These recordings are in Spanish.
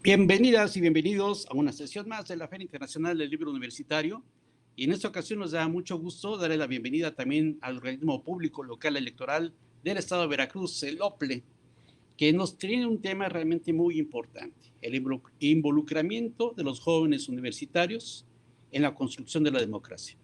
Bienvenidas y bienvenidos a una sesión más de la Feria Internacional del Libro Universitario. Y en esta ocasión nos da mucho gusto darle la bienvenida también al organismo público local electoral del estado de Veracruz, el OPLE, que nos tiene un tema realmente muy importante: el involucramiento de los jóvenes universitarios en la construcción de la democracia.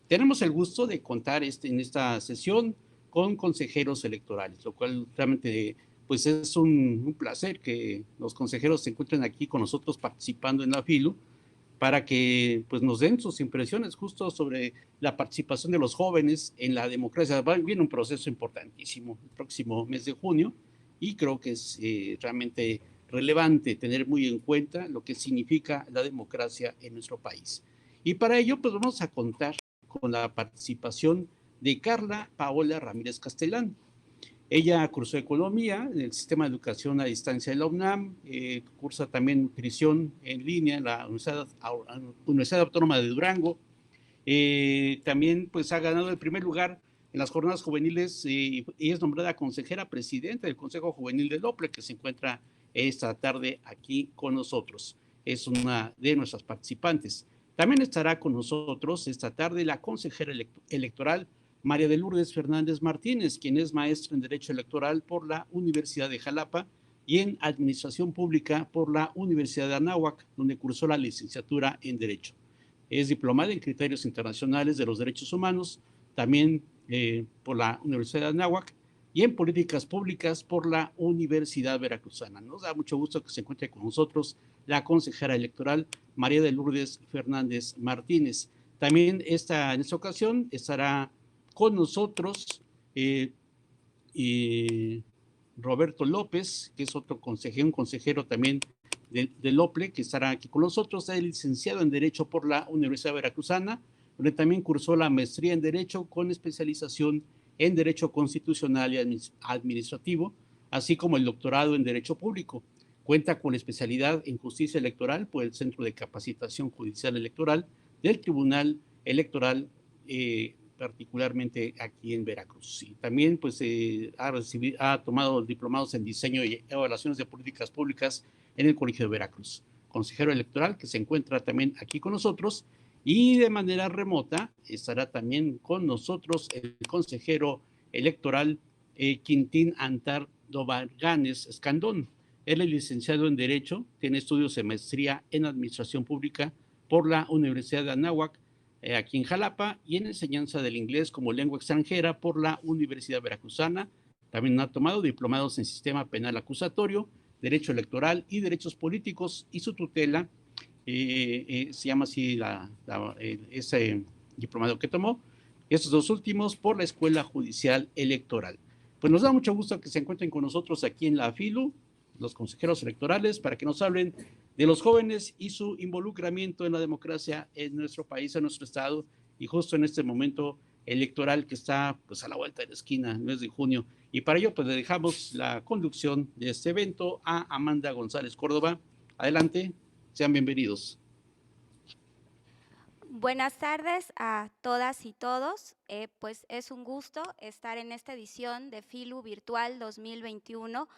Tenemos el gusto de contar en esta sesión con consejeros electorales, lo cual realmente pues es un placer que los consejeros se encuentren aquí con nosotros participando en la FILU para que pues nos den sus impresiones justo sobre la participación de los jóvenes en la democracia. Viene un proceso importantísimo el próximo mes de junio y creo que es realmente relevante tener muy en cuenta lo que significa la democracia en nuestro país. Y para ello pues vamos a contar con la participación de Carla Paola Ramírez Castelán. Ella cursó Economía en el Sistema de Educación a Distancia de la UNAM, cursa también Nutrición en línea en la Universidad Autónoma de Durango. También pues ha ganado el primer lugar en las jornadas juveniles y es nombrada consejera presidenta del Consejo Juvenil del OPLE, que se encuentra esta tarde aquí con nosotros. Es una de nuestras participantes. También estará con nosotros esta tarde la consejera electoral María de Lourdes Fernández Martínez, quien es maestra en Derecho Electoral por la Universidad de Jalapa y en Administración Pública por la Universidad de Anáhuac, donde cursó la licenciatura en Derecho. Es diplomada en Criterios Internacionales de los Derechos Humanos, también por la Universidad de Anáhuac, y en Políticas Públicas por la Universidad Veracruzana. Nos da mucho gusto que se encuentre con nosotros la consejera electoral María de Lourdes Fernández Martínez. También en esta ocasión estará con nosotros Roberto López, que es otro consejero, un consejero también del OPLE, que estará aquí con nosotros. Es licenciado en Derecho por la Universidad Veracruzana, donde también cursó la maestría en Derecho con especialización en Derecho Constitucional y Administrativo, así como el doctorado en Derecho Público. Cuenta con la especialidad en Justicia Electoral por el Centro de Capacitación Judicial Electoral del Tribunal Electoral, particularmente aquí en Veracruz. Y también pues, ha tomado diplomados en diseño y evaluaciones de políticas públicas en el Colegio de Veracruz. Consejero electoral que se encuentra también aquí con nosotros, y de manera remota estará también con nosotros el consejero electoral Quintín Antar Dobarganes Escandón. Él es licenciado en Derecho, tiene estudios de maestría en Administración Pública por la Universidad de Anáhuac, aquí en Jalapa, y en enseñanza del inglés como lengua extranjera por la Universidad Veracruzana. También ha tomado diplomados en Sistema Penal Acusatorio, Derecho Electoral y Derechos Políticos, y su tutela se llama así ese diplomado que tomó, estos dos últimos por la Escuela Judicial Electoral. Pues nos da mucho gusto que se encuentren con nosotros aquí en la FILU, los consejeros electorales, para que nos hablen de los jóvenes y su involucramiento en la democracia en nuestro país, en nuestro estado, y justo en este momento electoral que está pues a la vuelta de la esquina, el mes de junio. Y para ello pues le dejamos la conducción de este evento a Amanda González Córdoba. Adelante, sean bienvenidos. Buenas tardes a todas y todos. Pues es un gusto estar en esta edición de FILU Virtual 2021.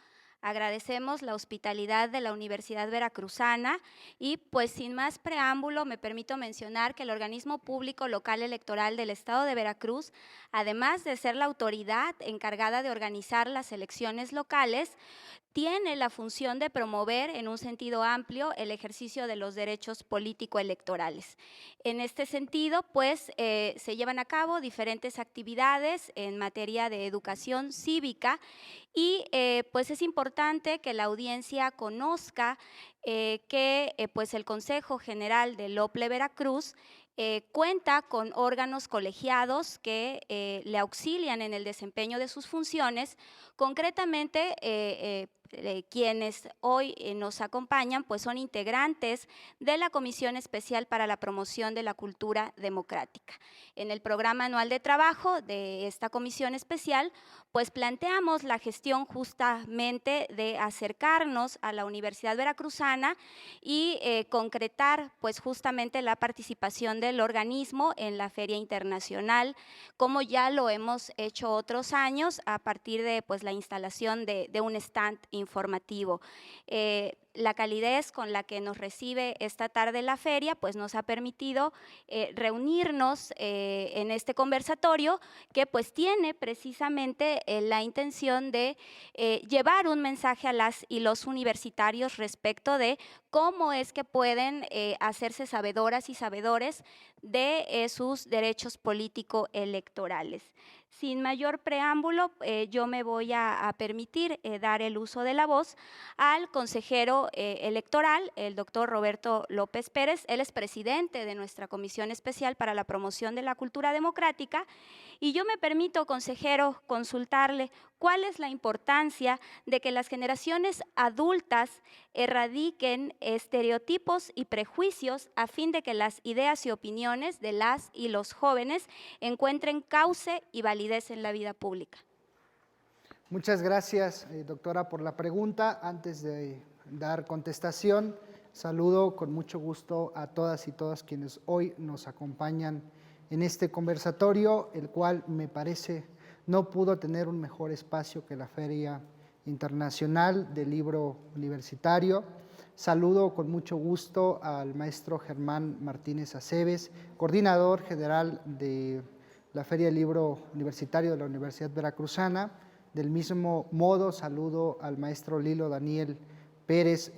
Agradecemos la hospitalidad de la Universidad Veracruzana y pues sin más preámbulo me permito mencionar que el organismo público local electoral del estado de Veracruz, además de ser la autoridad encargada de organizar las elecciones locales, tiene la función de promover en un sentido amplio el ejercicio de los derechos político-electorales. En este sentido, pues, se llevan a cabo diferentes actividades en materia de educación cívica y pues es importante que la audiencia conozca que pues el Consejo General del OPLE Veracruz cuenta con órganos colegiados que le auxilian en el desempeño de sus funciones. Concretamente, quienes hoy nos acompañan pues son integrantes de la Comisión Especial para la Promoción de la Cultura Democrática. En el programa anual de trabajo de esta comisión especial pues planteamos la gestión justamente de acercarnos a la Universidad Veracruzana y concretar pues justamente la participación del organismo en la Feria Internacional, como ya lo hemos hecho otros años a partir de pues la instalación de un stand informativo. La calidez con la que nos recibe esta tarde la feria, pues nos ha permitido reunirnos en este conversatorio que pues tiene precisamente la intención de llevar un mensaje a las y los universitarios respecto de cómo es que pueden hacerse sabedoras y sabedores de sus derechos político-electorales. Sin mayor preámbulo, yo me voy a permitir dar el uso de la voz al consejero electoral, el doctor Roberto López Pérez. Él es presidente de nuestra Comisión Especial para la Promoción de la Cultura Democrática. Y yo me permito, consejero, consultarle cuál es la importancia de que las generaciones adultas erradiquen estereotipos y prejuicios a fin de que las ideas y opiniones de las y los jóvenes encuentren cauce y validez en la vida pública. Muchas gracias, doctora, por la pregunta. Antes de dar contestación, saludo con mucho gusto a todas y todos quienes hoy nos acompañan en este conversatorio, el cual me parece no pudo tener un mejor espacio que la Feria Internacional del Libro Universitario. Saludo con mucho gusto al maestro Germán Martínez Aceves, coordinador general de la Feria del Libro Universitario de la Universidad Veracruzana. Del mismo modo, saludo al maestro Lilo Daniel Pérez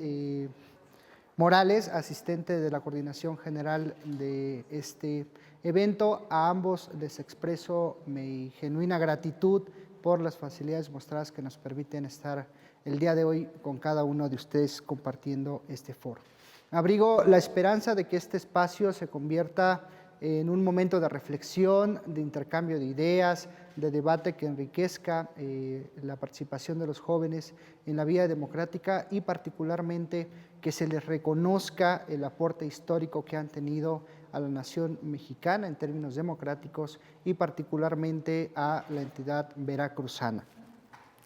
Morales, asistente de la Coordinación General de este evento. A ambos les expreso mi genuina gratitud por las facilidades mostradas que nos permiten estar el día de hoy con cada uno de ustedes compartiendo este foro. Abrigo la esperanza de que este espacio se convierta en un momento de reflexión, de intercambio de ideas, de debate que enriquezca la participación de los jóvenes en la vida democrática y particularmente que se les reconozca el aporte histórico que han tenido a la nación mexicana en términos democráticos y particularmente a la entidad veracruzana.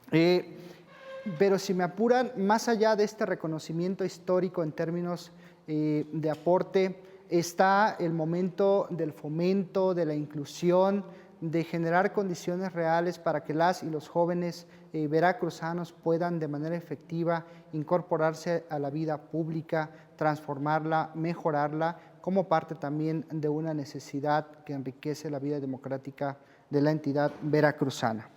Pero si me apuran, más allá de este reconocimiento histórico en términos de aporte, está el momento del fomento, de la inclusión, de generar condiciones reales para que las y los jóvenes veracruzanos puedan de manera efectiva incorporarse a la vida pública, transformarla, mejorarla, como parte también de una necesidad que enriquece la vida democrática de la entidad veracruzana.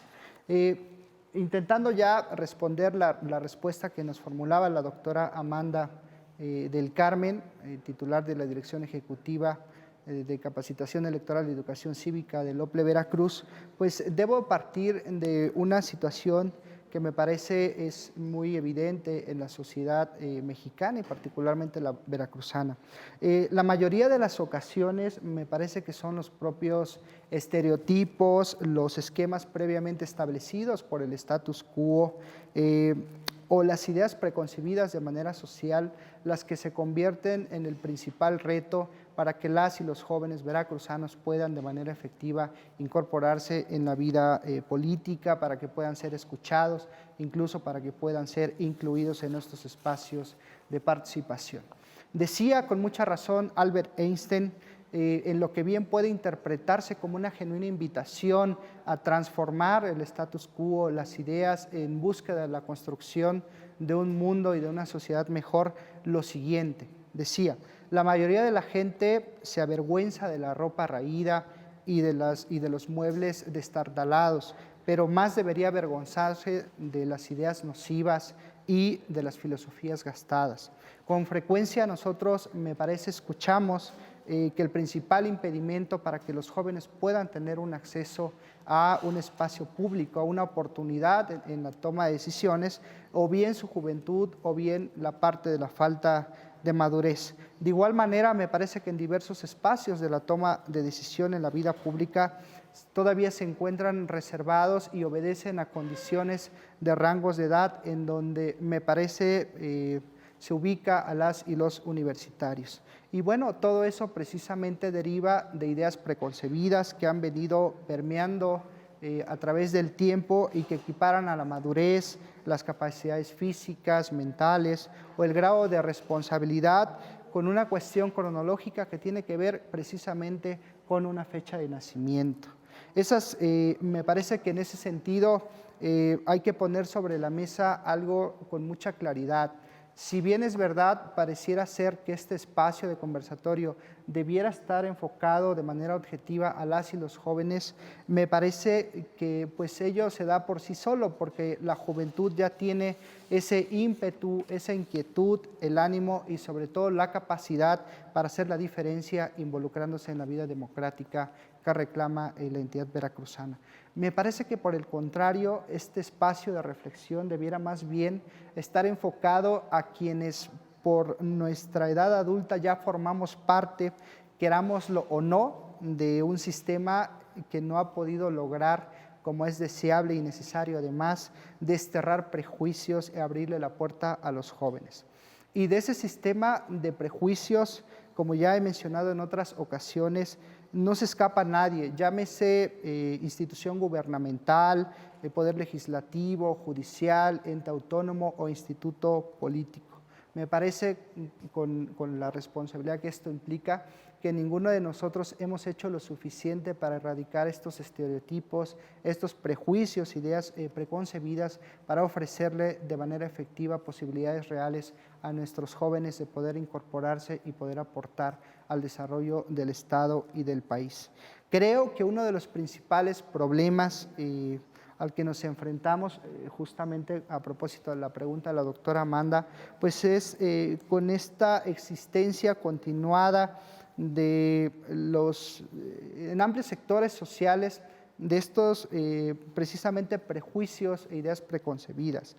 Intentando ya responder la respuesta que nos formulaba la doctora Amanda del Carmen, titular de la Dirección Ejecutiva de Capacitación Electoral y Educación Cívica del OPLE Veracruz, pues debo partir de una situación que me parece es muy evidente en la sociedad mexicana y particularmente la veracruzana. La mayoría de las ocasiones me parece que son los propios estereotipos, los esquemas previamente establecidos por el status quo, o las ideas preconcebidas de manera social las que se convierten en el principal reto para que las y los jóvenes veracruzanos puedan de manera efectiva incorporarse en la vida política, para que puedan ser escuchados, incluso para que puedan ser incluidos en estos espacios de participación. Decía con mucha razón Albert Einstein, en lo que bien puede interpretarse como una genuina invitación a transformar el status quo, las ideas en búsqueda de la construcción de un mundo y de una sociedad mejor, lo siguiente. Decía, la mayoría de la gente se avergüenza de la ropa raída y de los muebles destartalados, pero más debería avergonzarse de las ideas nocivas y de las filosofías gastadas. Con frecuencia nosotros, me parece, escuchamos que el principal impedimento para que los jóvenes puedan tener un acceso a un espacio público, a una oportunidad en la toma de decisiones, o bien su juventud, o bien la parte de la falta de madurez. De igual manera, me parece que en diversos espacios de la toma de decisión en la vida pública todavía se encuentran reservados y obedecen a condiciones de rangos de edad en donde me parece se ubica a las y los universitarios. Y bueno, todo eso precisamente deriva de ideas preconcebidas que han venido permeando a través del tiempo y que equiparan a la madurez, las capacidades físicas, mentales o el grado de responsabilidad con una cuestión cronológica que tiene que ver precisamente con una fecha de nacimiento. Me parece que en ese sentido hay que poner sobre la mesa algo con mucha claridad. Si bien es verdad, pareciera ser que este espacio de conversatorio debiera estar enfocado de manera objetiva a las y los jóvenes, me parece que pues ello se da por sí solo, porque la juventud ya tiene ese ímpetu, esa inquietud, el ánimo y sobre todo la capacidad para hacer la diferencia involucrándose en la vida democrática que reclama la entidad veracruzana. Me parece que por el contrario, este espacio de reflexión debiera más bien estar enfocado a quienes por nuestra edad adulta ya formamos parte, querámoslo o no, de un sistema que no ha podido lograr, como es deseable y necesario además, desterrar prejuicios y abrirle la puerta a los jóvenes. Y de ese sistema de prejuicios, como ya he mencionado en otras ocasiones, no se escapa nadie, llámese institución gubernamental, poder legislativo, judicial, ente autónomo o instituto político. Me parece, con la responsabilidad que esto implica, que ninguno de nosotros hemos hecho lo suficiente para erradicar estos estereotipos, estos prejuicios, ideas preconcebidas, para ofrecerle de manera efectiva posibilidades reales a nuestros jóvenes de poder incorporarse y poder aportar al desarrollo del Estado y del país. Creo que uno de los principales problemas al que nos enfrentamos, justamente a propósito de la pregunta de la doctora Amanda, pues es con esta existencia continuada de en amplios sectores sociales de estos precisamente prejuicios e ideas preconcebidas.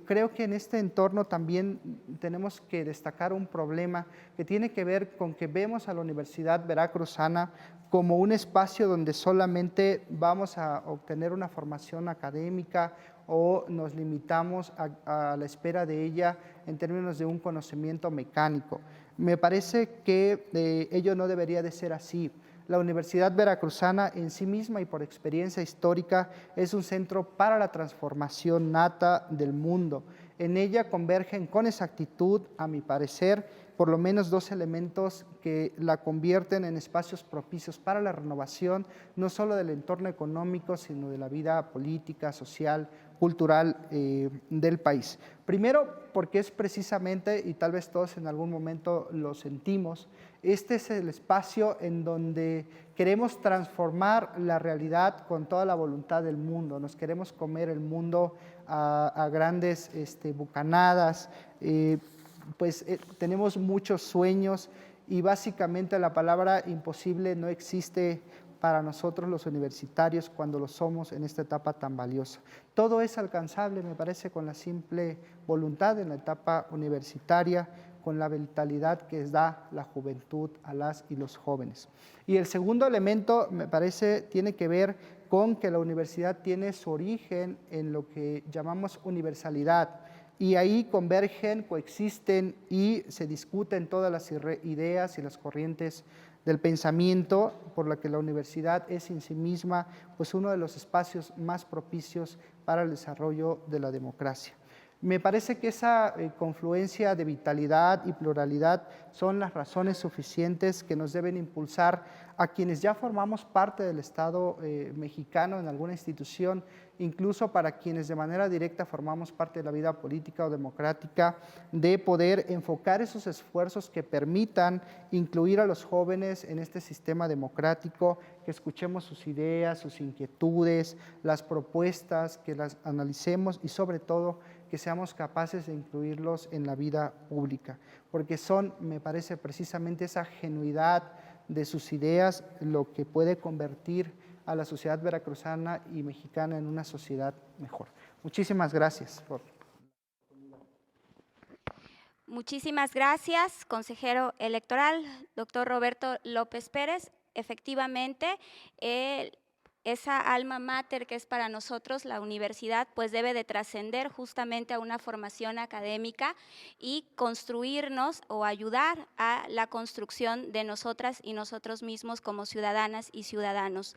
Creo que en este entorno también tenemos que destacar un problema que tiene que ver con que vemos a la Universidad Veracruzana como un espacio donde solamente vamos a obtener una formación académica o nos limitamos a la espera de ella en términos de un conocimiento mecánico. Me parece que ello no debería de ser así. La Universidad Veracruzana en sí misma y por experiencia histórica es un centro para la transformación nata del mundo. En ella convergen con exactitud, a mi parecer, por lo menos dos elementos que la convierten en espacios propicios para la renovación, no solo del entorno económico, sino de la vida política, social, cultural del país. Primero, porque es precisamente, y tal vez todos en algún momento lo sentimos, este es el espacio en donde queremos transformar la realidad con toda la voluntad del mundo. Nos queremos comer el mundo a grandes bucanadas, tenemos muchos sueños y básicamente la palabra imposible no existe para nosotros los universitarios cuando lo somos en esta etapa tan valiosa. Todo es alcanzable, me parece, con la simple voluntad en la etapa universitaria, con la vitalidad que da la juventud a las y los jóvenes. Y el segundo elemento, me parece, tiene que ver con que la universidad tiene su origen en lo que llamamos universalidad, y ahí convergen, coexisten y se discuten todas las ideas y las corrientes del pensamiento, por la que la universidad es en sí misma pues uno de los espacios más propicios para el desarrollo de la democracia. Me parece que esa confluencia de vitalidad y pluralidad son las razones suficientes que nos deben impulsar a quienes ya formamos parte del Estado mexicano en alguna institución, incluso para quienes de manera directa formamos parte de la vida política o democrática, de poder enfocar esos esfuerzos que permitan incluir a los jóvenes en este sistema democrático, que escuchemos sus ideas, sus inquietudes, las propuestas, que las analicemos y sobre todo que seamos capaces de incluirlos en la vida pública, porque son, me parece, precisamente esa genuidad de sus ideas lo que puede convertir a la sociedad veracruzana y mexicana en una sociedad mejor. Muchísimas gracias. Muchísimas gracias, consejero electoral, doctor Roberto López Pérez. Efectivamente, esa alma mater que es para nosotros la universidad, pues debe de trascender justamente a una formación académica y construirnos o ayudar a la construcción de nosotras y nosotros mismos como ciudadanas y ciudadanos.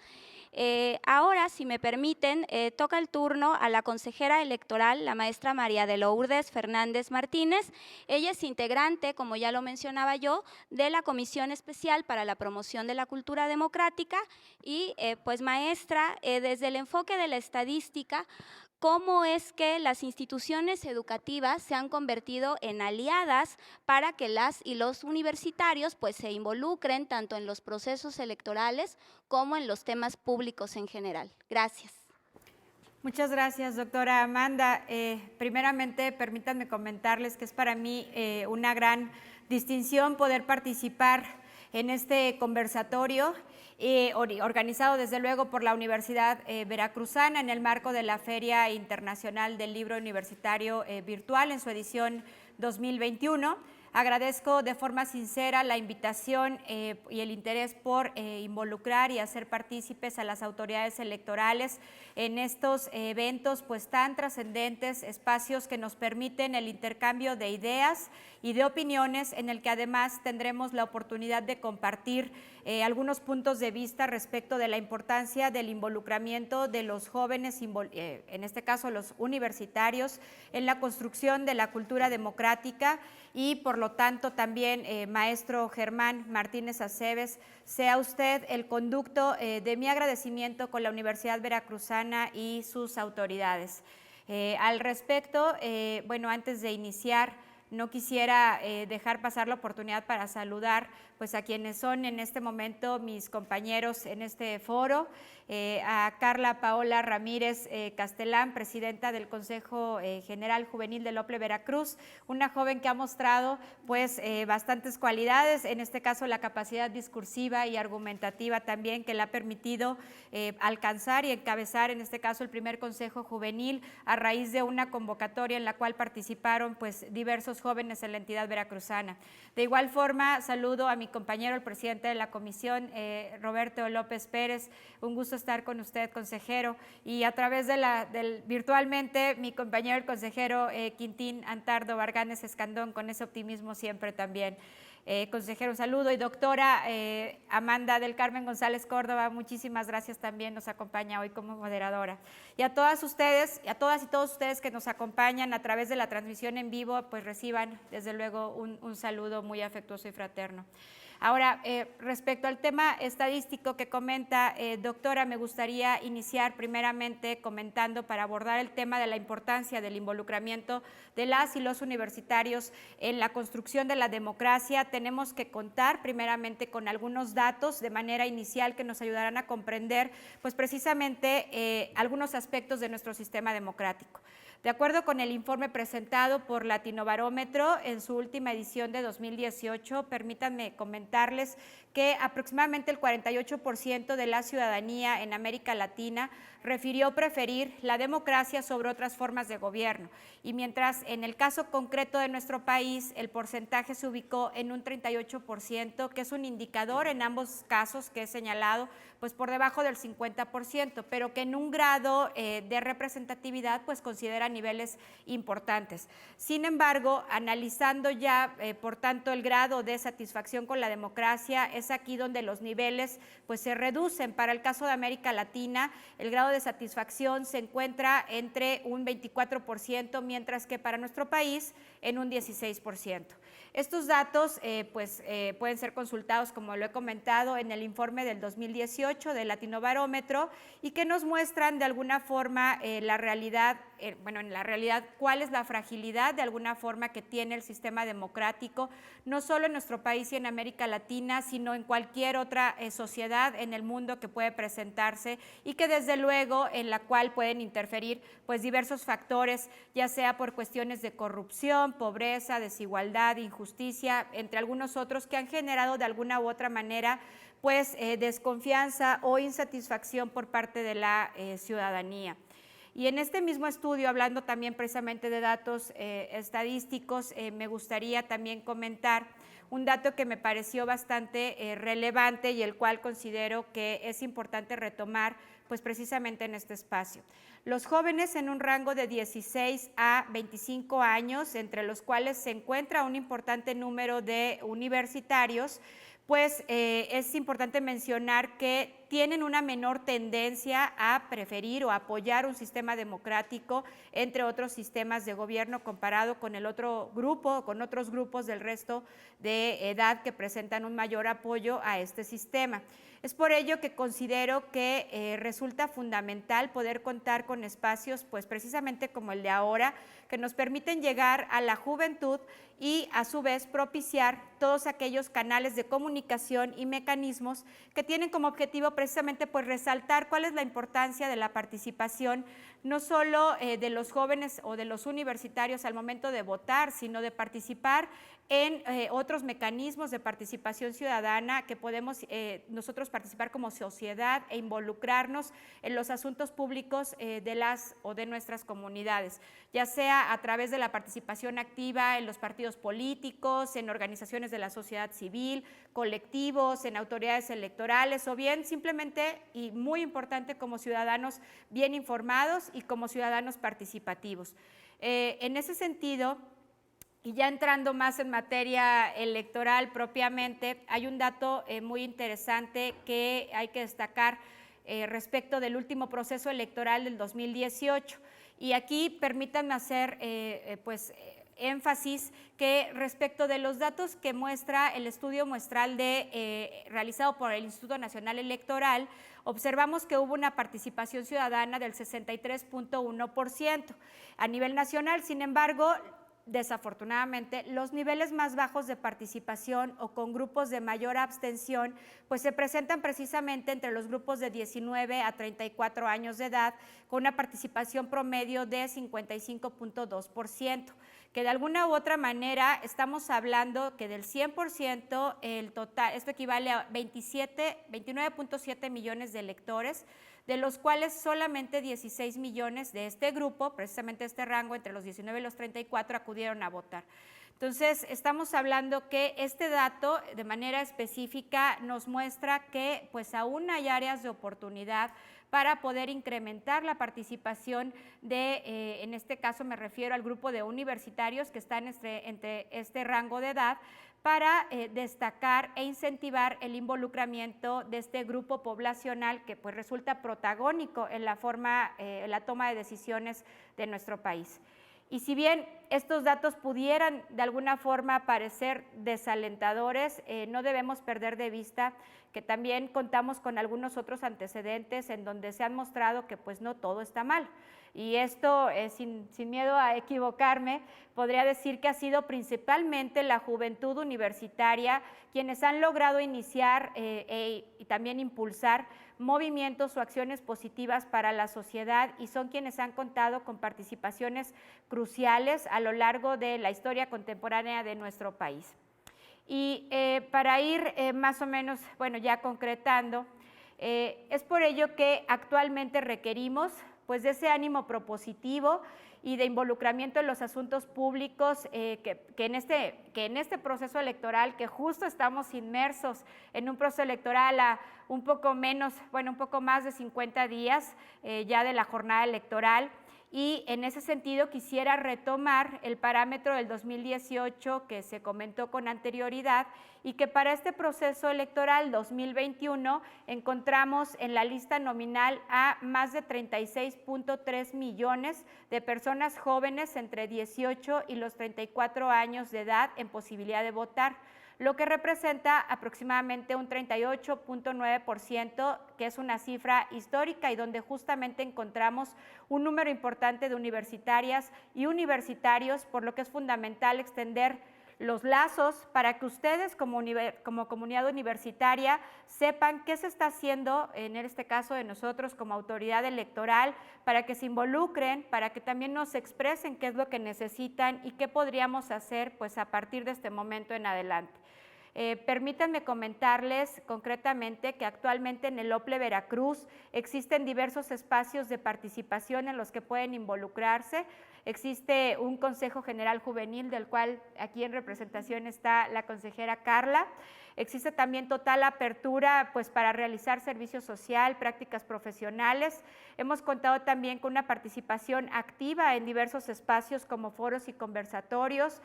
Ahora, si me permiten, toca el turno a la consejera electoral, la maestra María de Lourdes Fernández Martínez. Ella es integrante, como ya lo mencionaba yo, de la Comisión Especial para la Promoción de la Cultura Democrática y pues maestra muestra desde el enfoque de la estadística cómo es que las instituciones educativas se han convertido en aliadas para que las y los universitarios pues se involucren tanto en los procesos electorales como en los temas públicos en general. Gracias. Muchas gracias, doctora Amanda. Primeramente, permítanme comentarles que es para mí una gran distinción poder participar en este conversatorio organizado desde luego por la Universidad Veracruzana en el marco de la Feria Internacional del Libro Universitario Virtual en su edición 2021. Agradezco de forma sincera la invitación y el interés por involucrar y hacer partícipes a las autoridades electorales en estos eventos pues tan trascendentes, espacios que nos permiten el intercambio de ideas y de opiniones, en el que además tendremos la oportunidad de compartir algunos puntos de vista respecto de la importancia del involucramiento de los jóvenes, en este caso los universitarios, en la construcción de la cultura democrática. Y por lo tanto también, maestro Germán Martínez Aceves, sea usted el conducto de mi agradecimiento con la Universidad Veracruzana y sus autoridades. Al respecto, bueno, antes de iniciar, no quisiera dejar pasar la oportunidad para saludar pues a quienes son en este momento mis compañeros en este foro, a Carla Paola Ramírez Castelán, presidenta del Consejo General Juvenil del OPLE Veracruz, una joven que ha mostrado pues bastantes cualidades, en este caso la capacidad discursiva y argumentativa también, que le ha permitido alcanzar y encabezar en este caso el primer Consejo Juvenil a raíz de una convocatoria en la cual participaron pues diversos jóvenes en la entidad veracruzana. De igual forma, saludo a mi compañero, el presidente de la comisión, Roberto López Pérez. Un gusto estar con usted, consejero, y a través de virtualmente mi compañero, el consejero Quintín Antardo Varganes Escandón, con ese optimismo siempre también. Consejero, un saludo. Y doctora Amanda del Carmen González Córdoba, muchísimas gracias también, nos acompaña hoy como moderadora. Y a todas ustedes, a todas y todos ustedes que nos acompañan a través de la transmisión en vivo, pues reciban desde luego un saludo muy afectuoso y fraterno. Ahora, respecto al tema estadístico que comenta, doctora, me gustaría iniciar primeramente comentando para abordar el tema de la importancia del involucramiento de las y los universitarios en la construcción de la democracia. Tenemos que contar primeramente con algunos datos de manera inicial que nos ayudarán a comprender pues precisamente algunos aspectos de nuestro sistema democrático. De acuerdo con el informe presentado por Latinobarómetro en su última edición de 2018, permítanme comentarles que aproximadamente el 48% de la ciudadanía en América Latina refirió preferir la democracia sobre otras formas de gobierno. Y mientras en el caso concreto de nuestro país el porcentaje se ubicó en un 38%, que es un indicador en ambos casos que he señalado, pues por debajo del 50%, pero que en un grado de representatividad pues considera niveles importantes. Sin embargo, analizando ya, por tanto, el grado de satisfacción con la democracia, es aquí donde los niveles pues se reducen. Para el caso de América Latina, el grado de satisfacción se encuentra entre un 24%, mientras que para nuestro país en un 16%. Estos datos pueden ser consultados, como lo he comentado, en el informe del 2018 del Latinobarómetro, y que nos muestran de alguna forma la realidad, en la realidad cuál es la fragilidad de alguna forma que tiene el sistema democrático, no solo en nuestro país y en América Latina, sino en cualquier otra sociedad en el mundo que puede presentarse, y que desde luego en la cual pueden interferir pues diversos factores, ya sea por cuestiones de corrupción, pobreza, desigualdad, injusticia, entre algunos otros, que han generado de alguna u otra manera pues desconfianza o insatisfacción por parte de la ciudadanía. Y en este mismo estudio, hablando también precisamente de datos estadísticos, me gustaría también comentar un dato que me pareció bastante relevante y el cual considero que es importante retomar pues precisamente en este espacio. Los jóvenes en un rango de 16 a 25 años, entre los cuales se encuentra un importante número de universitarios, pues es importante mencionar que tienen una menor tendencia a preferir o apoyar un sistema democrático entre otros sistemas de gobierno comparado con el otro grupo, con otros grupos del resto de edad que presentan un mayor apoyo a este sistema. Es por ello que considero que resulta fundamental poder contar con espacios, pues precisamente como el de ahora, que nos permiten llegar a la juventud y a su vez propiciar todos aquellos canales de comunicación y mecanismos que tienen como objetivo precisamente pues resaltar cuál es la importancia de la participación no solo de los jóvenes o de los universitarios al momento de votar, sino de participar en otros mecanismos de participación ciudadana que podemos nosotros participar como sociedad e involucrarnos en los asuntos públicos de las o de nuestras comunidades, ya sea a través de la participación activa en los partidos políticos, en organizaciones de la sociedad civil, colectivos, en autoridades electorales o bien simplemente y muy importante como ciudadanos bien informados y como ciudadanos participativos. En ese sentido, y ya entrando más en materia electoral propiamente, hay un dato muy interesante que hay que destacar respecto del último proceso electoral del 2018. Y aquí permítanme hacer énfasis que respecto de los datos que muestra el estudio muestral realizado por el Instituto Nacional Electoral, observamos que hubo una participación ciudadana del 63.1%. A nivel nacional, sin embargo, desafortunadamente, los niveles más bajos de participación o con grupos de mayor abstención, pues se presentan precisamente entre los grupos de 19 a 34 años de edad, con una participación promedio de 55.2%, que de alguna u otra manera estamos hablando que del 100%, el total, esto equivale a 29.7 millones de electores, de los cuales solamente 16 millones de este grupo, precisamente este rango entre los 19 y los 34, acudieron a votar. Entonces, estamos hablando que este dato de manera específica nos muestra que pues aún hay áreas de oportunidad para poder incrementar la participación de, en este caso me refiero al grupo de universitarios que están entre este rango de edad, para destacar e incentivar el involucramiento de este grupo poblacional que pues resulta protagónico en la toma de decisiones de nuestro país. Y si bien estos datos pudieran de alguna forma parecer desalentadores, no debemos perder de vista que también contamos con algunos otros antecedentes en donde se han mostrado que pues no todo está mal. Y esto, sin miedo a equivocarme, podría decir que ha sido principalmente la juventud universitaria quienes han logrado iniciar y también impulsar movimientos o acciones positivas para la sociedad y son quienes han contado con participaciones cruciales a lo largo de la historia contemporánea de nuestro país. Y para ir más o menos, bueno, ya concretando, es por ello que actualmente requerimos pues de ese ánimo propositivo y de involucramiento en los asuntos públicos que en este proceso electoral, que justo estamos inmersos en un proceso electoral a un poco más de 50 días ya de la jornada electoral. Y en ese sentido quisiera retomar el parámetro del 2018 que se comentó con anterioridad y que para este proceso electoral 2021 encontramos en la lista nominal a más de 36.3 millones de personas jóvenes entre 18 y los 34 años de edad en posibilidad de votar, lo que representa aproximadamente un 38.9%, que es una cifra histórica y donde justamente encontramos un número importante de universitarias y universitarios, por lo que es fundamental extender los lazos para que ustedes como comunidad universitaria sepan qué se está haciendo, en este caso de nosotros como autoridad electoral, para que se involucren, para que también nos expresen qué es lo que necesitan y qué podríamos hacer pues a partir de este momento en adelante. Permítanme comentarles concretamente que actualmente en el OPLE Veracruz existen diversos espacios de participación en los que pueden involucrarse. Existe un Consejo General Juvenil, del cual aquí en representación está la consejera Carla. Existe también total apertura pues, para realizar servicio social, prácticas profesionales. Hemos contado también con una participación activa en diversos espacios como foros y conversatorios.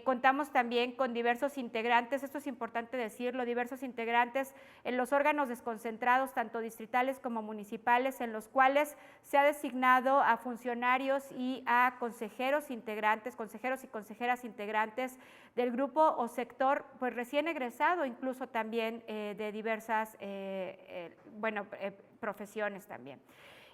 Contamos también con diversos integrantes, esto es importante decirlo, diversos integrantes en los órganos desconcentrados, tanto distritales como municipales, en los cuales se ha designado a funcionarios y a consejeros integrantes, consejeros y consejeras integrantes del grupo o sector pues recién egresado, incluso también de diversas profesiones también.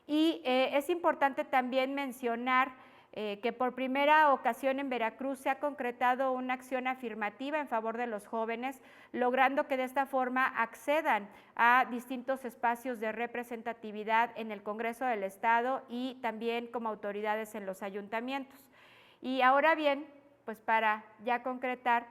Y es importante también mencionar que por primera ocasión en Veracruz se ha concretado una acción afirmativa en favor de los jóvenes, logrando que de esta forma accedan a distintos espacios de representatividad en el Congreso del Estado y también como autoridades en los ayuntamientos. Y ahora bien, pues para ya concretar,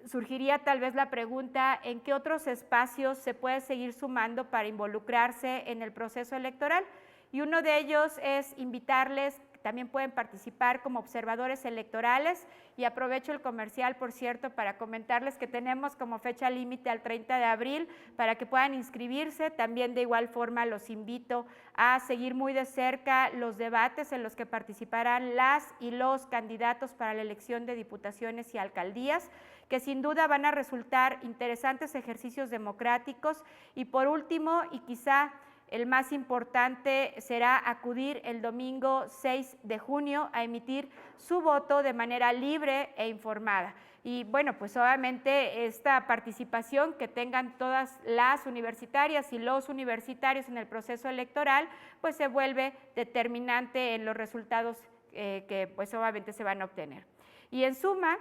surgiría tal vez la pregunta, ¿en qué otros espacios se puede seguir sumando para involucrarse en el proceso electoral? Y uno de ellos es invitarles, también pueden participar como observadores electorales, y aprovecho el comercial, por cierto, para comentarles que tenemos como fecha límite al 30 de abril para que puedan inscribirse. También de igual forma los invito a seguir muy de cerca los debates en los que participarán las y los candidatos para la elección de diputaciones y alcaldías, que sin duda van a resultar interesantes ejercicios democráticos. Y por último, y quizá el más importante, será acudir el domingo 6 de junio a emitir su voto de manera libre e informada. Y bueno, pues obviamente esta participación que tengan todas las universitarias y los universitarios en el proceso electoral, pues se vuelve determinante en los resultados que pues obviamente se van a obtener. Y en suma,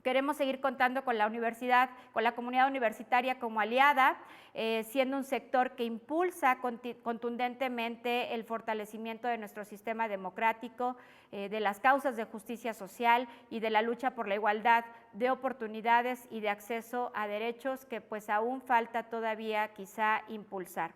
queremos seguir contando con la universidad, con la comunidad universitaria como aliada, siendo un sector que impulsa contundentemente el fortalecimiento de nuestro sistema democrático, de las causas de justicia social y de la lucha por la igualdad de oportunidades y de acceso a derechos que pues aún falta todavía quizá impulsar.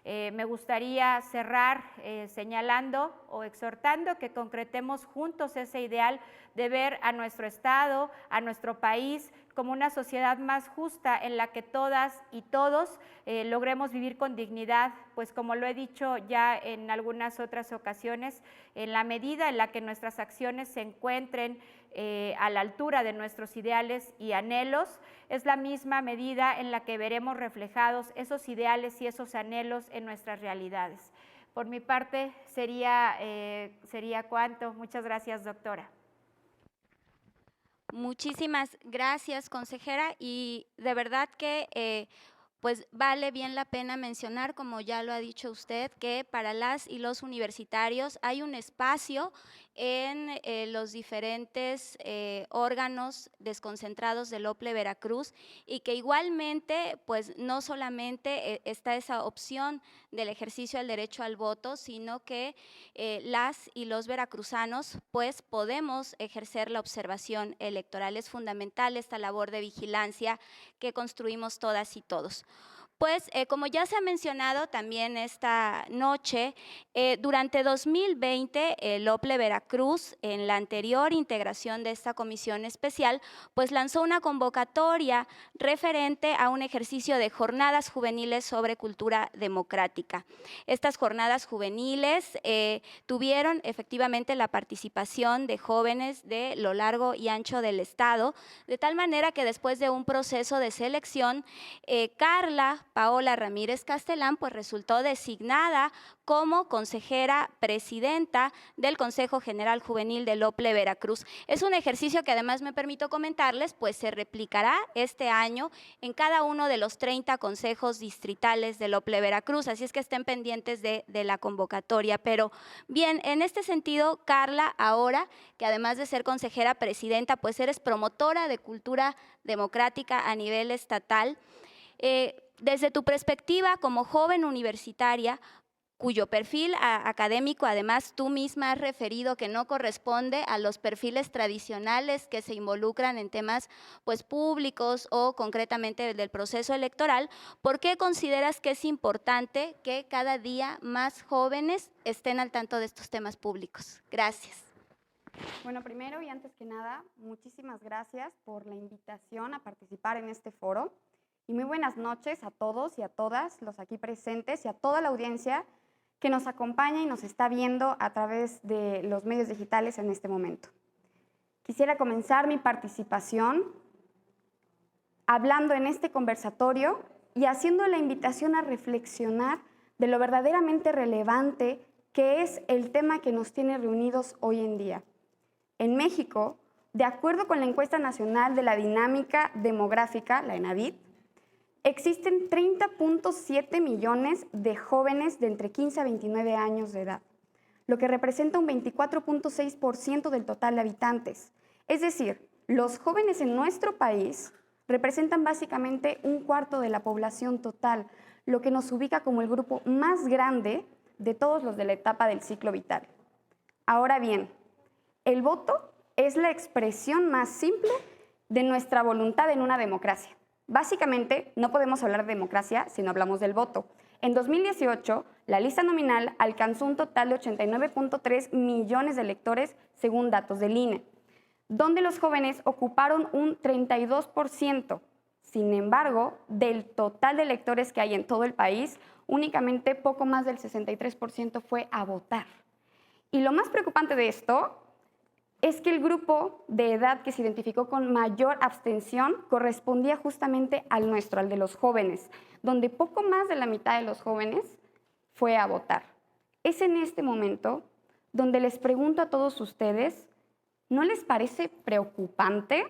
Me gustaría cerrar señalando o exhortando que concretemos juntos ese ideal de ver a nuestro Estado, a nuestro país, como una sociedad más justa en la que todas y todos logremos vivir con dignidad, pues como lo he dicho ya en algunas otras ocasiones, en la medida en la que nuestras acciones se encuentren a la altura de nuestros ideales y anhelos, es la misma medida en la que veremos reflejados esos ideales y esos anhelos en nuestras realidades. Por mi parte sería cuanto. Muchas gracias, doctora. Muchísimas gracias, consejera, y de verdad que pues vale bien la pena mencionar, como ya lo ha dicho usted, que para las y los universitarios hay un espacio en los diferentes órganos desconcentrados del OPLE Veracruz, y que igualmente pues no solamente está esa opción del ejercicio del derecho al voto, sino que las y los veracruzanos pues podemos ejercer la observación electoral. Es fundamental esta labor de vigilancia que construimos todas y todos. Pues como ya se ha mencionado también esta noche, durante 2020 el OPLE Veracruz, en la anterior integración de esta comisión especial, pues lanzó una convocatoria referente a un ejercicio de jornadas juveniles sobre cultura democrática. Estas jornadas juveniles tuvieron efectivamente la participación de jóvenes de lo largo y ancho del estado, de tal manera que después de un proceso de selección, Carla Paola Ramírez Castelán pues resultó designada como consejera presidenta del Consejo General Juvenil del OPLE Veracruz. Es un ejercicio que además me permito comentarles, pues se replicará este año en cada uno de los 30 consejos distritales del OPLE Veracruz, así es que estén pendientes de la convocatoria. Pero bien, en este sentido, Carla, ahora que además de ser consejera presidenta, pues eres promotora de cultura democrática a nivel estatal, desde tu perspectiva como joven universitaria, cuyo perfil académico, además, tú misma has referido que no corresponde a los perfiles tradicionales que se involucran en temas pues, públicos o concretamente del proceso electoral. ¿Por qué consideras que es importante que cada día más jóvenes estén al tanto de estos temas públicos? Gracias. Bueno, primero y antes que nada, muchísimas gracias por la invitación a participar en este foro. Y muy buenas noches a todos y a todas los aquí presentes y a toda la audiencia que nos acompaña y nos está viendo a través de los medios digitales en este momento. Quisiera comenzar mi participación hablando en este conversatorio y haciendo la invitación a reflexionar de lo verdaderamente relevante que es el tema que nos tiene reunidos hoy en día. En México, de acuerdo con la Encuesta Nacional de la Dinámica Demográfica, la ENADID, existen 30.7 millones de jóvenes de entre 15 a 29 años de edad, lo que representa un 24.6% del total de habitantes. Es decir, los jóvenes en nuestro país representan básicamente un cuarto de la población total, lo que nos ubica como el grupo más grande de todos los de la etapa del ciclo vital. Ahora bien, el voto es la expresión más simple de nuestra voluntad en una democracia. Básicamente, no podemos hablar de democracia si no hablamos del voto. En 2018, la lista nominal alcanzó un total de 89.3 millones de electores, según datos del INE, donde los jóvenes ocuparon un 32%. Sin embargo, del total de electores que hay en todo el país, únicamente poco más del 63% fue a votar. Y lo más preocupante de esto es que el grupo de edad que se identificó con mayor abstención correspondía justamente al nuestro, al de los jóvenes, donde poco más de la mitad de los jóvenes fue a votar. Es en este momento donde les pregunto a todos ustedes, ¿no les parece preocupante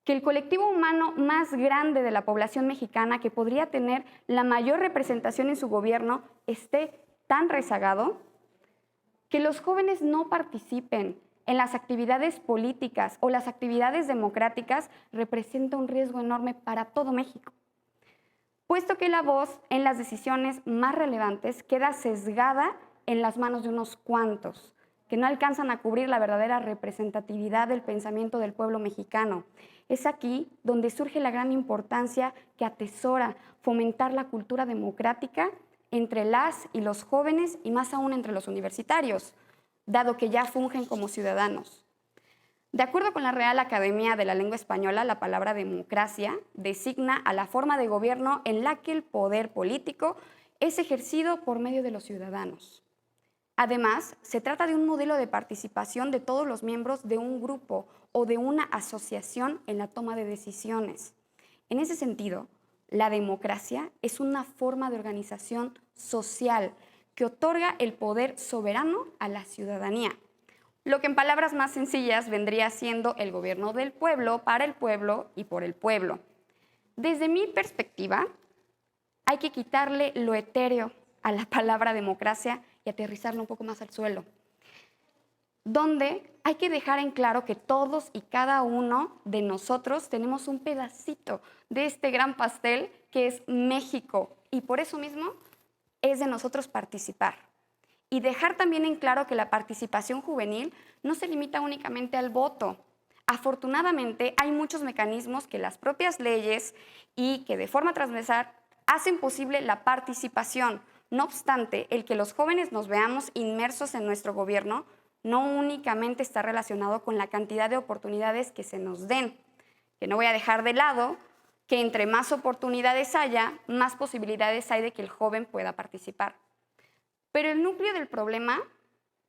que el colectivo humano más grande de la población mexicana, que podría tener la mayor representación en su gobierno, esté tan rezagado? Que los jóvenes no participen en las actividades políticas o las actividades democráticas representa un riesgo enorme para todo México, puesto que la voz en las decisiones más relevantes queda sesgada en las manos de unos cuantos, que no alcanzan a cubrir la verdadera representatividad del pensamiento del pueblo mexicano. Es aquí donde surge la gran importancia que atesora fomentar la cultura democrática entre las y los jóvenes y más aún entre los universitarios, dado que ya fungen como ciudadanos. De acuerdo con la Real Academia de la Lengua Española, la palabra democracia designa a la forma de gobierno en la que el poder político es ejercido por medio de los ciudadanos. Además, se trata de un modelo de participación de todos los miembros de un grupo o de una asociación en la toma de decisiones. En ese sentido, la democracia es una forma de organización social que otorga el poder soberano a la ciudadanía, lo que en palabras más sencillas vendría siendo el gobierno del pueblo, para el pueblo y por el pueblo. Desde mi perspectiva, hay que quitarle lo etéreo a la palabra democracia y aterrizarlo un poco más al suelo, donde hay que dejar en claro que todos y cada uno de nosotros tenemos un pedacito de este gran pastel que es México, y por eso mismo es de nosotros participar. Y dejar también en claro que la participación juvenil no se limita únicamente al voto. Afortunadamente, hay muchos mecanismos que las propias leyes y que de forma transversal hacen posible la participación. No obstante, el que los jóvenes nos veamos inmersos en nuestro gobierno no únicamente está relacionado con la cantidad de oportunidades que se nos den, que no voy a dejar de lado que entre más oportunidades haya, más posibilidades hay de que el joven pueda participar. Pero el núcleo del problema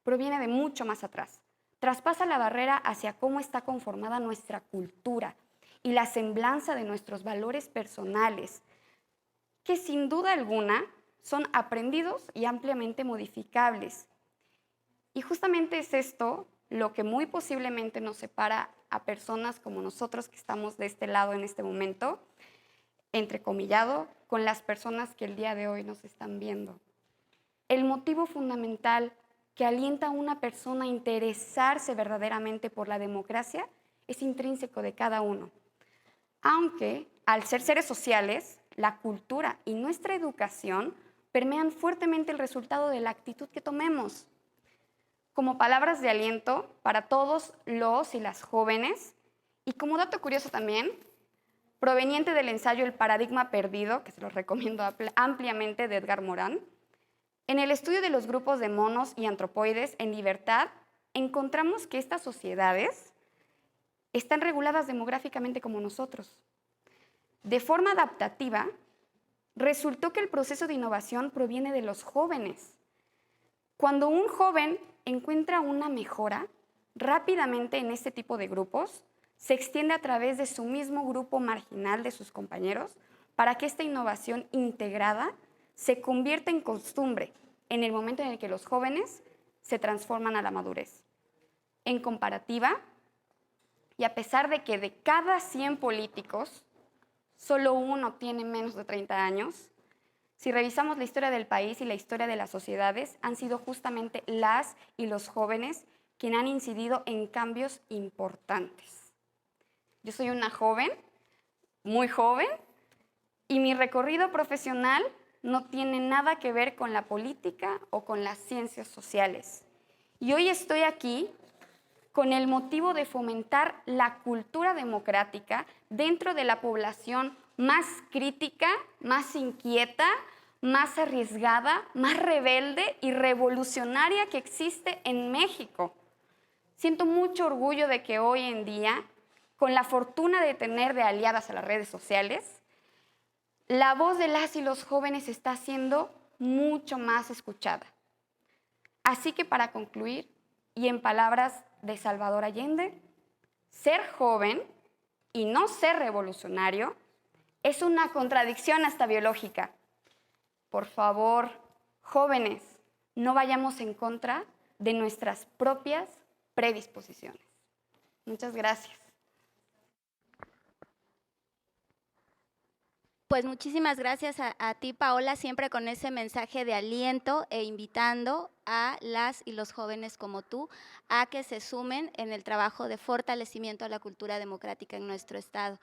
proviene de mucho más atrás. Traspasa la barrera hacia cómo está conformada nuestra cultura y la semblanza de nuestros valores personales, que sin duda alguna son aprendidos y ampliamente modificables. Y justamente es esto lo que muy posiblemente nos separa a personas como nosotros que estamos de este lado en este momento, entrecomillado, con las personas que el día de hoy nos están viendo. El motivo fundamental que alienta a una persona a interesarse verdaderamente por la democracia es intrínseco de cada uno. Aunque, al ser seres sociales, la cultura y nuestra educación permean fuertemente el resultado de la actitud que tomemos. Como palabras de aliento para todos los y las jóvenes, y como dato curioso también, proveniente del ensayo El paradigma perdido, que se los recomiendo ampliamente, de Edgar Morin, en el estudio de los grupos de monos y antropoides en libertad, encontramos que estas sociedades están reguladas demográficamente como nosotros. De forma adaptativa, resultó que el proceso de innovación proviene de los jóvenes. Cuando un joven encuentra una mejora, rápidamente en este tipo de grupos, se extiende a través de su mismo grupo marginal de sus compañeros para que esta innovación integrada se convierta en costumbre en el momento en el que los jóvenes se transforman a la madurez. En comparativa, y a pesar de que de cada 100 políticos, solo uno tiene menos de 30 años, si revisamos la historia del país y la historia de las sociedades, han sido justamente las y los jóvenes quienes han incidido en cambios importantes. Yo soy una joven, muy joven, y mi recorrido profesional no tiene nada que ver con la política o con las ciencias sociales. Y hoy estoy aquí con el motivo de fomentar la cultura democrática dentro de la población más crítica, más inquieta, más arriesgada, más rebelde y revolucionaria que existe en México. Siento mucho orgullo de que hoy en día, con la fortuna de tener de aliadas a las redes sociales, la voz de las y los jóvenes está siendo mucho más escuchada. Así que para concluir, y en palabras de Salvador Allende, ser joven y no ser revolucionario es una contradicción hasta biológica. Por favor, jóvenes, no vayamos en contra de nuestras propias predisposiciones. Muchas gracias. Pues muchísimas gracias a ti, Paola, siempre con ese mensaje de aliento e invitando a las y los jóvenes como tú a que se sumen en el trabajo de fortalecimiento a la cultura democrática en nuestro estado.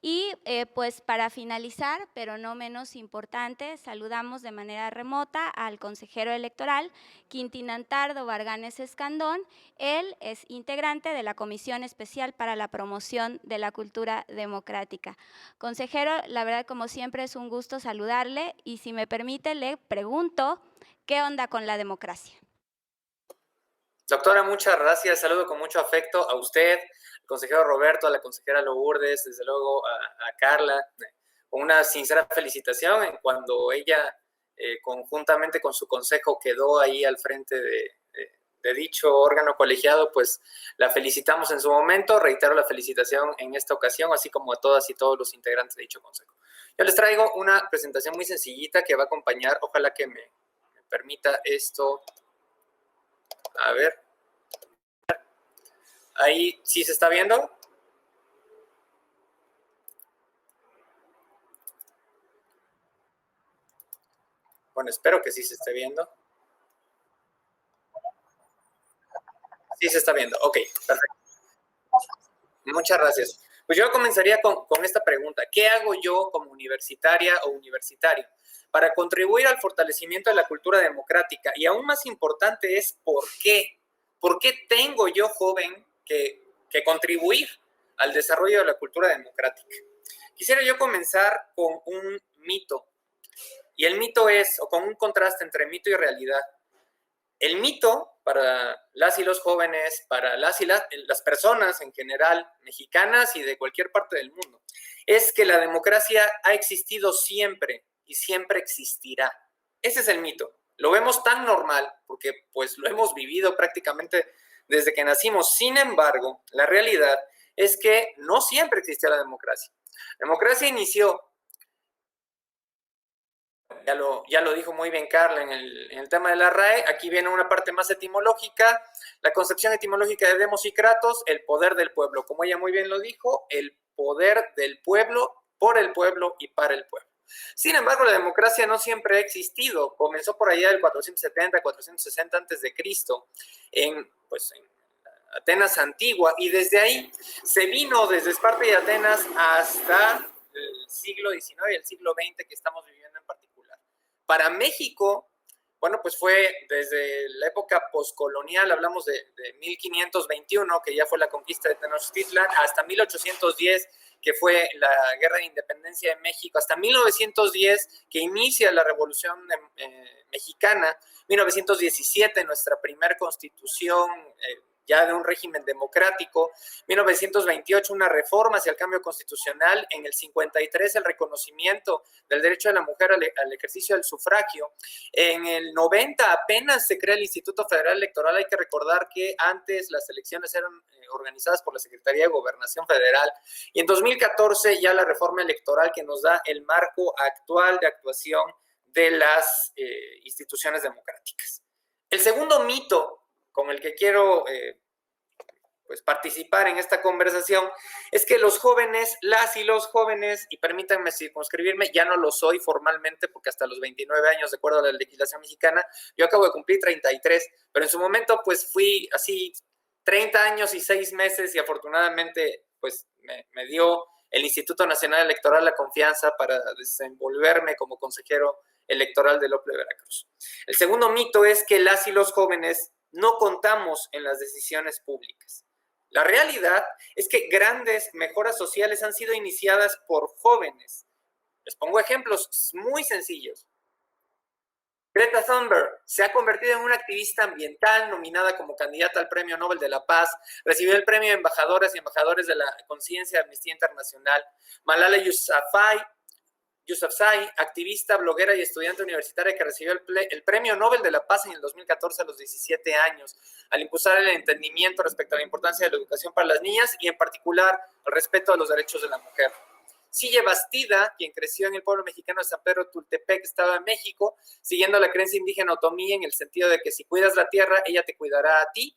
Y pues para finalizar, pero no menos importante, saludamos de manera remota al consejero electoral, Quintín Antardo Varganes Escandón. Él es integrante de la Comisión Especial para la Promoción de la Cultura Democrática. Consejero, la verdad, como siempre, es un gusto saludarle y si me permite, le pregunto, ¿qué onda con la democracia? Doctora, muchas gracias. Saludo con mucho afecto a usted, al consejero Roberto, a la consejera Lourdes, desde luego a Carla, con una sincera felicitación en cuando ella, conjuntamente con su consejo, quedó ahí al frente de dicho órgano colegiado, pues la felicitamos en su momento. Reitero la felicitación en esta ocasión, así como a todas y todos los integrantes de dicho consejo. Yo les traigo una presentación muy sencillita que va a acompañar, ojalá que me permita esto. A ver, ahí sí se está viendo. Bueno, espero que sí se esté viendo. Sí se está viendo, ok, perfecto. Muchas gracias. Pues yo comenzaría con esta pregunta. ¿Qué hago yo como universitaria o universitario para contribuir al fortalecimiento de la cultura democrática? Y aún más importante es ¿por qué? ¿Por qué tengo yo, joven, que contribuir al desarrollo de la cultura democrática? Quisiera yo comenzar con un mito. Y el mito es, o con un contraste entre mito y realidad. El mito para las y los jóvenes, para las y las personas en general, mexicanas y de cualquier parte del mundo, es que la democracia ha existido siempre y siempre existirá. Ese es el mito. Lo vemos tan normal porque pues lo hemos vivido prácticamente desde que nacimos. Sin embargo, la realidad es que no siempre existió la democracia. La democracia inició, ya lo dijo muy bien Carla en el tema de la RAE. Aquí viene una parte más etimológica, la concepción etimológica de demos y kratos, el poder del pueblo. Como ella muy bien lo dijo, el poder del pueblo, por el pueblo y para el pueblo. Sin embargo, la democracia no siempre ha existido. Comenzó por allá del 470, 460 a.C. en Atenas antigua, y desde ahí se vino desde Esparta y Atenas hasta el siglo XIX y el siglo XX que estamos viviendo en particular. Para México, bueno, pues fue desde la época poscolonial, hablamos de 1521, que ya fue la conquista de Tenochtitlan, hasta 1810, que fue la Guerra de Independencia de México, hasta 1910, que inicia la Revolución Mexicana, 1917, nuestra primera constitución ya de un régimen democrático, 1928 una reforma hacia el cambio constitucional, en el 53 el reconocimiento del derecho de la mujer al ejercicio del sufragio, en el 90 apenas se crea el Instituto Federal Electoral. Hay que recordar que antes las elecciones eran organizadas por la Secretaría de Gobernación Federal, y en 2014 ya la reforma electoral que nos da el marco actual de actuación de las instituciones democráticas. El segundo mito con el que quiero pues participar en esta conversación es que los jóvenes, las y los jóvenes, y permítanme circunscribirme, ya no lo soy formalmente porque hasta los 29 años, de acuerdo a la legislación mexicana, yo acabo de cumplir 33, pero en su momento pues fui así 30 años y 6 meses y afortunadamente pues me dio el Instituto Nacional Electoral la confianza para desenvolverme como consejero electoral del OPLE Veracruz. El segundo mito es que las y los jóvenes no contamos en las decisiones públicas. La realidad es que grandes mejoras sociales han sido iniciadas por jóvenes. Les pongo ejemplos muy sencillos. Greta Thunberg se ha convertido en una activista ambiental nominada como candidata al Premio Nobel de la Paz, recibió el premio de embajadoras y embajadores de la conciencia de Amnistía Internacional. Malala Yousafzai, activista, bloguera y estudiante universitaria que recibió el Premio Nobel de la Paz en el 2014 a los 17 años, al impulsar el entendimiento respecto a la importancia de la educación para las niñas y en particular el respeto a los derechos de la mujer. Sille Bastida, quien creció en el pueblo mexicano de San Pedro Tultepec, Estado de México, siguiendo la creencia indígena otomí en el sentido de que si cuidas la tierra, ella te cuidará a ti.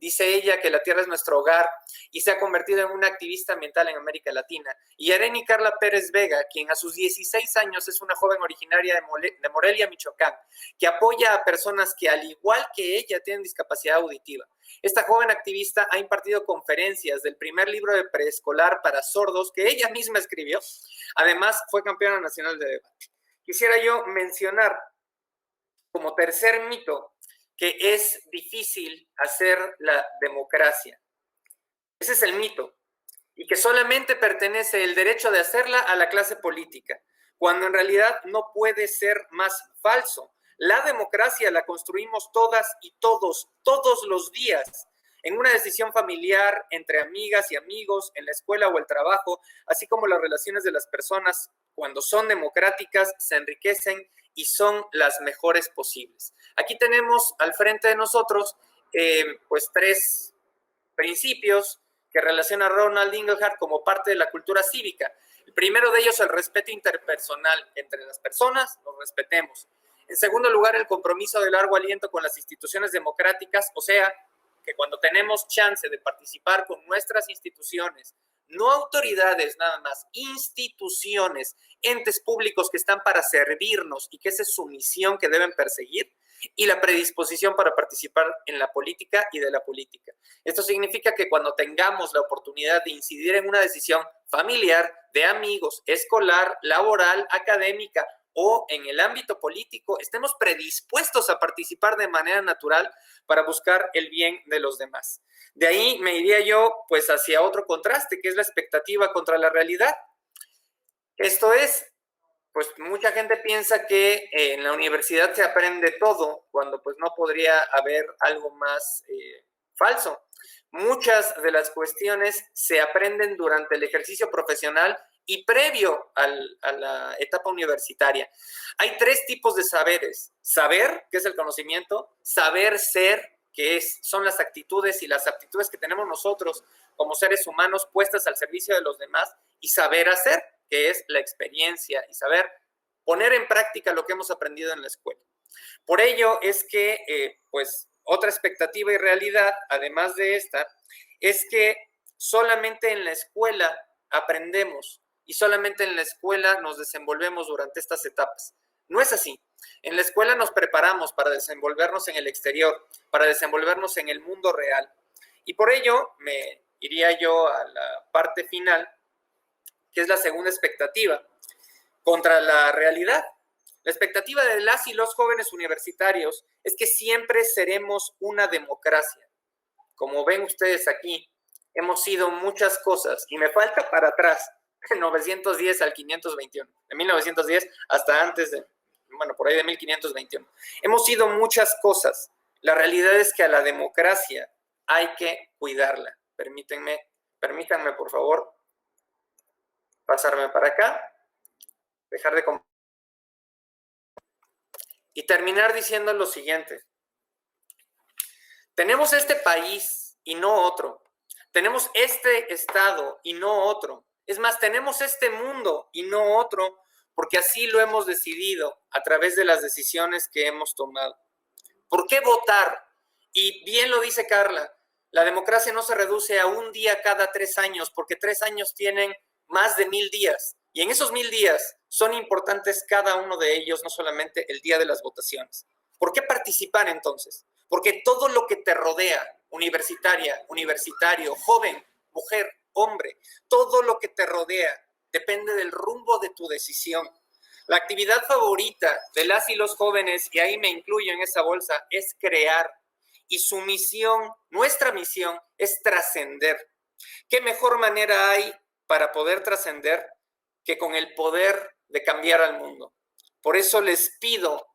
Dice ella que la tierra es nuestro hogar y se ha convertido en una activista ambiental en América Latina. Y Areni Carla Pérez Vega, quien a sus 16 años es una joven originaria de Morelia, Michoacán, que apoya a personas que al igual que ella tienen discapacidad auditiva. Esta joven activista ha impartido conferencias del primer libro de preescolar para sordos que ella misma escribió. Además, fue campeona nacional de debate. Quisiera yo mencionar como tercer mito que es difícil hacer la democracia. Ese es el mito. Y que solamente pertenece el derecho de hacerla a la clase política, cuando en realidad no puede ser más falso. La democracia la construimos todas y todos los días, en una decisión familiar, entre amigas y amigos, en la escuela o el trabajo, así como las relaciones de las personas, cuando son democráticas, se enriquecen y son las mejores posibles. Aquí tenemos al frente de nosotros pues 3 principios que relaciona Ronald Inglehart como parte de la cultura cívica. El primero de ellos, el respeto interpersonal. Entre las personas nos respetemos. En segundo lugar, el compromiso de largo aliento con las instituciones democráticas, o sea, que cuando tenemos chance de participar con nuestras instituciones, no autoridades nada más, instituciones, entes públicos que están para servirnos y que esa es su misión que deben perseguir, y la predisposición para participar en la política y de la política. Esto significa que cuando tengamos la oportunidad de incidir en una decisión familiar, de amigos, escolar, laboral, académica o en el ámbito político, estemos predispuestos a participar de manera natural para buscar el bien de los demás. De ahí me iría yo pues hacia otro contraste, que es la expectativa contra la realidad. Esto es, pues mucha gente piensa que en la universidad se aprende todo, cuando pues no podría haber algo más falso. Muchas de las cuestiones se aprenden durante el ejercicio profesional y previo a la etapa universitaria. Hay 3 tipos de saberes. Saber, que es el conocimiento, saber ser, que son las actitudes y las aptitudes que tenemos nosotros como seres humanos puestas al servicio de los demás, y saber hacer, que es la experiencia y saber poner en práctica lo que hemos aprendido en la escuela. Por ello es que, pues, otra expectativa y realidad, además de esta, es que solamente en la escuela aprendemos y solamente en la escuela nos desenvolvemos durante estas etapas. No es así. En la escuela nos preparamos para desenvolvernos en el exterior, para desenvolvernos en el mundo real. Y por ello me iría yo a la parte final, que es la segunda expectativa, contra la realidad. La expectativa de las y los jóvenes universitarios es que siempre seremos una democracia. Como ven ustedes aquí, hemos sido muchas cosas y me falta para atrás, de 910 al 521, de 1910 hasta antes de, bueno, por ahí de 1521. Hemos sido muchas cosas. La realidad es que a la democracia hay que cuidarla. Permítanme, por favor, pasarme para acá, dejar de y terminar diciendo lo siguiente. Tenemos este país y no otro. Tenemos este estado y no otro. Es más, tenemos este mundo y no otro, porque así lo hemos decidido a través de las decisiones que hemos tomado. ¿Por qué votar? Y bien lo dice Carla, la democracia no se reduce a un día cada 3 años, porque 3 años tienen más de 1000 días. Y en esos 1000 días son importantes cada uno de ellos, no solamente el día de las votaciones. ¿Por qué participar entonces? Porque todo lo que te rodea, universitaria, universitario, joven, mujer, hombre, todo lo que te rodea depende del rumbo de tu decisión. La actividad favorita de las y los jóvenes, y ahí me incluyo en esa bolsa, es crear. Y su misión, nuestra misión, es trascender. ¿Qué mejor manera hay para poder trascender que con el poder de cambiar al mundo? Por eso les pido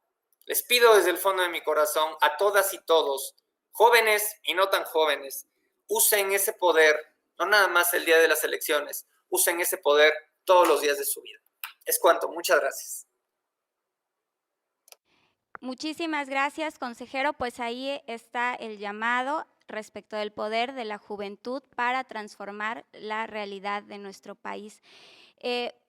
desde el fondo de mi corazón a todas y todos, jóvenes y no tan jóvenes, usen ese poder, no nada más el día de las elecciones, usen ese poder todos los días de su vida. Es cuanto, muchas gracias. Muchísimas gracias, consejero. Pues ahí está el llamado respecto del poder de la juventud para transformar la realidad de nuestro país.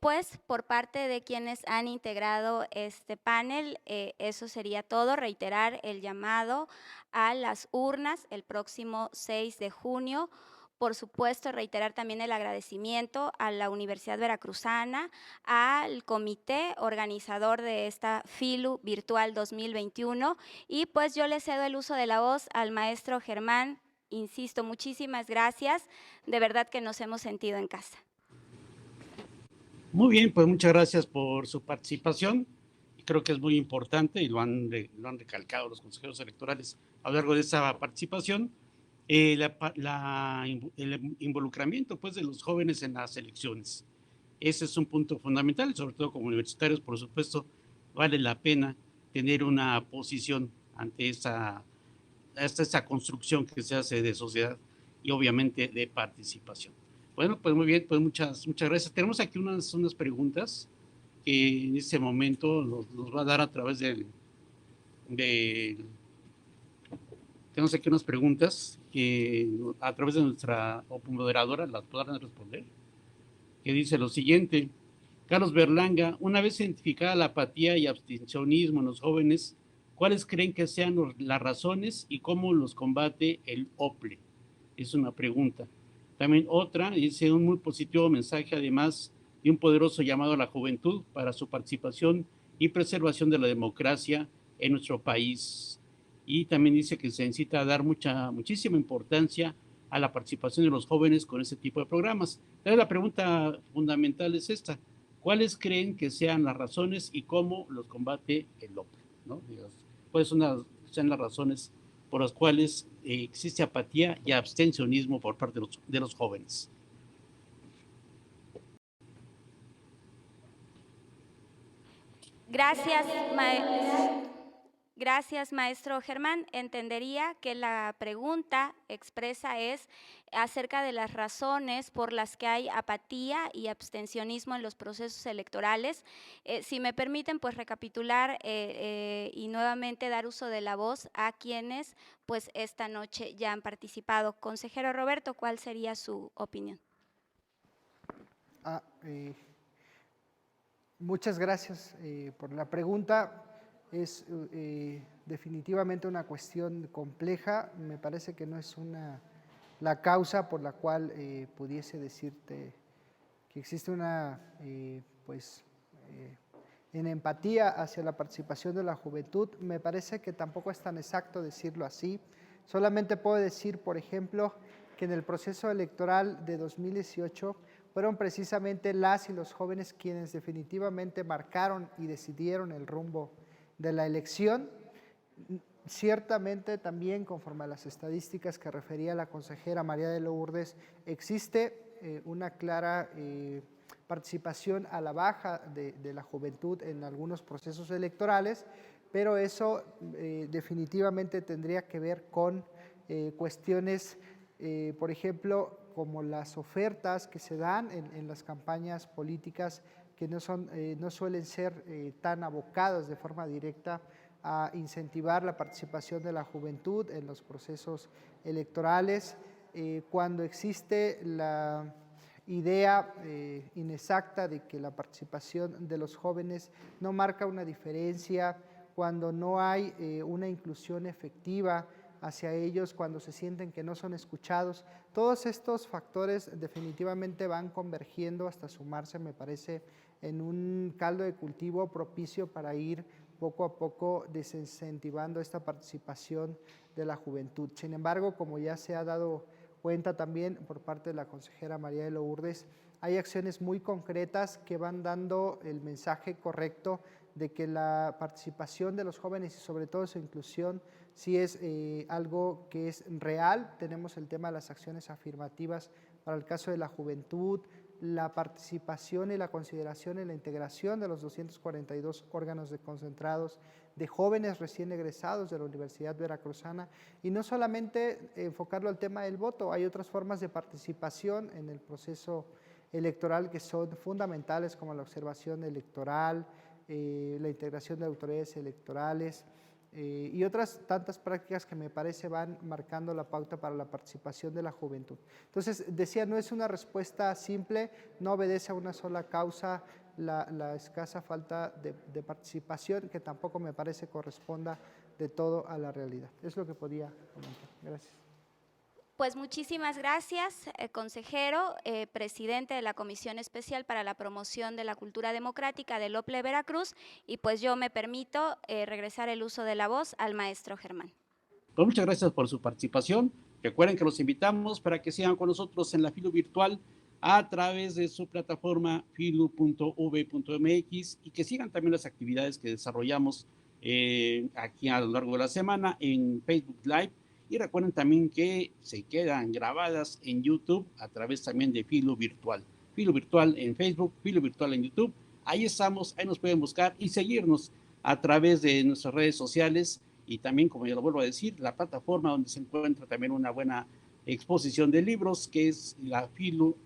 Pues por parte de quienes han integrado este panel, eso sería todo. Reiterar el llamado a las urnas el próximo 6 de junio. Por supuesto, reiterar también el agradecimiento a la Universidad Veracruzana, al comité organizador de esta FILU Virtual 2021, y pues yo le cedo el uso de la voz al maestro Germán. Insisto, muchísimas gracias, de verdad que nos hemos sentido en casa. Muy bien, pues muchas gracias por su participación. Creo que es muy importante y lo han recalcado los consejeros electorales a lo largo de esa participación, el involucramiento pues, de los jóvenes en las elecciones. Ese es un punto fundamental y sobre todo como universitarios, por supuesto, vale la pena tener una posición ante esa construcción que se hace de sociedad y obviamente de participación. Bueno, pues muy bien, pues muchas gracias. Tenemos aquí unas preguntas que en este momento nos va a dar a través tenemos aquí unas preguntas que a través de nuestra moderadora las podrán responder, que dice lo siguiente. Carlos Berlanga, una vez identificada la apatía y abstencionismo en los jóvenes, ¿cuáles creen que sean las razones y cómo los combate el OPLE? Es una pregunta. También otra, dice un muy positivo mensaje, además de un poderoso llamado a la juventud para su participación y preservación de la democracia en nuestro país. Y también dice que se necesita dar muchísima importancia a la participación de los jóvenes con este tipo de programas. Entonces, la pregunta fundamental es esta. ¿Cuáles creen que sean las razones y cómo los combate el OPLE? ¿No? ¿Cuáles sean las razones por las cuales existe apatía y abstencionismo por parte de los jóvenes? Gracias, maestro Germán. Entendería que la pregunta expresa es acerca de las razones por las que hay apatía y abstencionismo en los procesos electorales. Si me permiten, pues recapitular y nuevamente dar uso de la voz a quienes pues esta noche ya han participado. Consejero Roberto, ¿cuál sería su opinión? Muchas gracias por la pregunta. Es definitivamente una cuestión compleja. Me parece que no es la causa por la cual pudiese decirte que existe una en empatía hacia la participación de la juventud. Me parece que tampoco es tan exacto decirlo así. Solamente puedo decir, por ejemplo, que en el proceso electoral de 2018 fueron precisamente las y los jóvenes quienes definitivamente marcaron y decidieron el rumbo de la elección. Ciertamente también, conforme a las estadísticas que refería la consejera María de Lourdes, existe una clara participación a la baja de la juventud en algunos procesos electorales, pero eso definitivamente tendría que ver con cuestiones, por ejemplo, como las ofertas que se dan en las campañas políticas, que no suelen ser tan abocadas de forma directa a incentivar la participación de la juventud en los procesos electorales, cuando existe la idea inexacta de que la participación de los jóvenes no marca una diferencia, cuando no hay una inclusión efectiva hacia ellos, cuando se sienten que no son escuchados. Todos estos factores definitivamente van convergiendo hasta sumarse, me parece, en un caldo de cultivo propicio para ir poco a poco desincentivando esta participación de la juventud. Sin embargo, como ya se ha dado cuenta también por parte de la consejera María de Lourdes, hay acciones muy concretas que van dando el mensaje correcto de que la participación de los jóvenes y sobre todo su inclusión sí es algo que es real. Tenemos el tema de las acciones afirmativas para el caso de la juventud, la participación y la consideración en la integración de los 242 órganos concentrados de jóvenes recién egresados de la Universidad Veracruzana, y no solamente enfocarlo al tema del voto, hay otras formas de participación en el proceso electoral que son fundamentales, como la observación electoral, la integración de autoridades electorales, y otras tantas prácticas que me parece van marcando la pauta para la participación de la juventud. Entonces, decía, no es una respuesta simple, no obedece a una sola causa la escasa falta de participación, que tampoco me parece corresponda de todo a la realidad. Es lo que podía comentar. Gracias. Pues muchísimas gracias, consejero, presidente de la Comisión Especial para la Promoción de la Cultura Democrática del OPLE Veracruz, y pues yo me permito regresar el uso de la voz al maestro Germán. Pues muchas gracias por su participación. Recuerden que los invitamos para que sigan con nosotros en la Filu Virtual a través de su plataforma filu.v.mx y que sigan también las actividades que desarrollamos aquí a lo largo de la semana en Facebook Live. Y recuerden también que se quedan grabadas en YouTube a través también de Filu Virtual. Filu Virtual en Facebook, Filu Virtual en YouTube. Ahí estamos, ahí nos pueden buscar y seguirnos a través de nuestras redes sociales y también, como ya lo vuelvo a decir, la plataforma donde se encuentra también una buena exposición de libros, que es la filu.v.mx.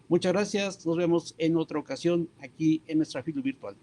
Muchas gracias, nos vemos en otra ocasión aquí en nuestra Filu Virtual.